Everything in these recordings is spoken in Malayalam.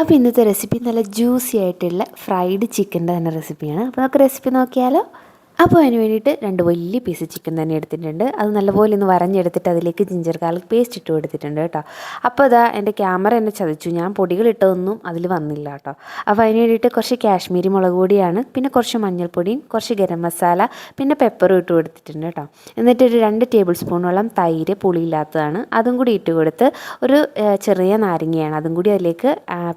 അപ്പോൾ ഇന്നത്തെ റെസിപ്പി നല്ല ജ്യൂസി ആയിട്ടുള്ള ഫ്രൈഡ് ചിക്കൻ്റെ തന്നെ റെസിപ്പിയാണ്. അപ്പോൾ നമുക്ക് റെസിപ്പി നോക്കിയാലോ. അപ്പോൾ അതിന് വേണ്ടിയിട്ട് 2 വലിയ പീസ് ചിക്കൻ തന്നെ എടുത്തിട്ടുണ്ട്. അത് നല്ലപോലെ ഒന്ന് വരഞ്ഞെടുത്തിട്ട് അതിലേക്ക് ജിഞ്ചർ ഗാർലിക് പേസ്റ്റ് ഇട്ട് കൊടുത്തിട്ടുണ്ട് കേട്ടോ. അപ്പോൾ അതാ എൻ്റെ ക്യാമറ എന്നെ ചതിച്ചു, ഞാൻ പൊടികളിട്ടതൊന്നും അതിൽ വന്നില്ല കേട്ടോ. അപ്പോൾ അതിന് വേണ്ടിയിട്ട് കുറച്ച് കാശ്മീരി മുളക് പൊടിയാണ്, പിന്നെ കുറച്ച് മഞ്ഞൾപ്പൊടിയും കുറച്ച് ഗരം മസാല, പിന്നെ പെപ്പറും ഇട്ട് കൊടുത്തിട്ടുണ്ട് കേട്ടോ. എന്നിട്ട് ഒരു 2 ടേബിൾ സ്പൂണോളം തൈര്, പുളിയില്ലാത്തതാണ്, അതും കൂടി ഇട്ട് കൊടുത്ത് ഒരു ചെറിയ നാരങ്ങയാണ്, അതും കൂടി അതിലേക്ക്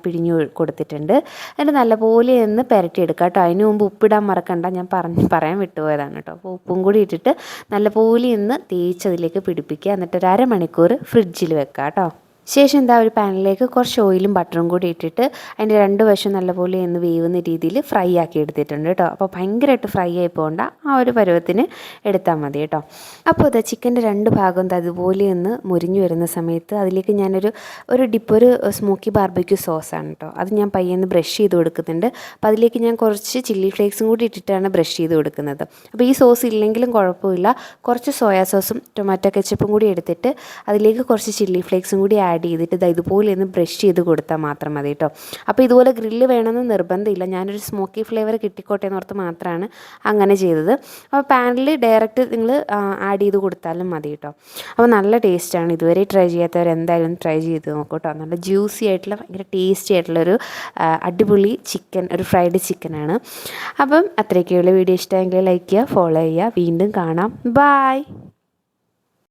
പിഴിഞ്ഞ് കൊടുത്തിട്ടുണ്ട്. എന്നിട്ട് നല്ലപോലെ ഒന്ന് പുരട്ടിയെടുക്കുക കേട്ടോ. അതിന് മുമ്പ് ഉപ്പിടാൻ മറക്കണ്ട, ഞാൻ പറയാൻ വിട്ടുപോയതാണ് കേട്ടോ. അപ്പോൾ ഉപ്പും കൂടി ഇട്ടിട്ട് നല്ലപോലെ ഒന്ന് തേച്ചതിലേക്ക് പിടിപ്പിക്കുക. എന്നിട്ട് ഒരു അരമണിക്കൂർ ഫ്രിഡ്ജിൽ വെക്കുക കേട്ടോ. ശേഷം എന്താ ഒരു പാനിലേക്ക് കുറച്ച് ഓയിലും ബട്ടറും കൂടി ഇട്ടിട്ട് അതിൻ്റെ 2 വശം നല്ലപോലെ ഒന്ന് വേവുന്ന രീതിയിൽ ഫ്രൈ ആക്കി എടുത്തിട്ടുണ്ട് കേട്ടോ. അപ്പോൾ ഭയങ്കരമായിട്ട് ഫ്രൈ ആയി പോകണ്ട, ആ ഒരു പരുവത്തിന് എടുത്താൽ മതി കേട്ടോ. അപ്പോൾ ഇതാ ചിക്കൻ്റെ 2 ഭാഗം അതുപോലെ ഒന്ന് മുരിഞ്ഞു വരുന്ന സമയത്ത് അതിലേക്ക് ഞാനൊരു സ്മോക്കി ബാർബിക്യൂ സോസാണ് കേട്ടോ. അത് ഞാൻ പയ്യെന്ന് ബ്രഷ് ചെയ്ത് കൊടുക്കുന്നുണ്ട്. അപ്പോൾ അതിലേക്ക് ഞാൻ കുറച്ച് ചില്ലി ഫ്ലേക്സും കൂടി ഇട്ടിട്ടാണ് ബ്രഷ് ചെയ്ത് കൊടുക്കുന്നത്. അപ്പോൾ ഈ സോസ് ഇല്ലെങ്കിലും കുഴപ്പമില്ല, കുറച്ച് സോയാ സോസും ടൊമാറ്റോ കെച്ചപ്പും കൂടി എടുത്തിട്ട് അതിലേക്ക് കുറച്ച് ചില്ലി ഫ്ലേക്സും കൂടി ആഡ് ചെയ്തിട്ട് ഇതുപോലെ ഒന്ന് ബ്രഷ് ചെയ്ത് കൊടുത്താൽ മാത്രം മതി കേട്ടോ. അപ്പോൾ ഇതുപോലെ ഗ്രില്ല് വേണമെന്ന് നിർബന്ധമില്ല, ഞാനൊരു സ്മോക്കി ഫ്ലേവർ കിട്ടിക്കോട്ടെ എന്നോർത്ത് മാത്രമാണ് അങ്ങനെ ചെയ്തത്. അപ്പോൾ പാനിൽ ഡയറക്റ്റ് നിങ്ങൾ ആഡ് ചെയ്ത് കൊടുത്താലും മതി കേട്ടോ. അപ്പോൾ നല്ല ടേസ്റ്റാണ്. ഇതുവരെ ട്രൈ ചെയ്യാത്തവർ എന്തായാലും ട്രൈ ചെയ്ത് നോക്കൂ കേട്ടോ. നല്ല ജ്യൂസി ആയിട്ടുള്ള ഭയങ്കര ടേസ്റ്റി ആയിട്ടുള്ളൊരു അടിപൊളി ചിക്കൻ, ഒരു ഫ്രൈഡ് ചിക്കനാണ്. അപ്പം അത്രയൊക്കെയുള്ള വീഡിയോ ഇഷ്ടമെങ്കിൽ ലൈക്ക് ചെയ്യുക, ഫോളോ ചെയ്യുക. വീണ്ടും കാണാം. ബായ്.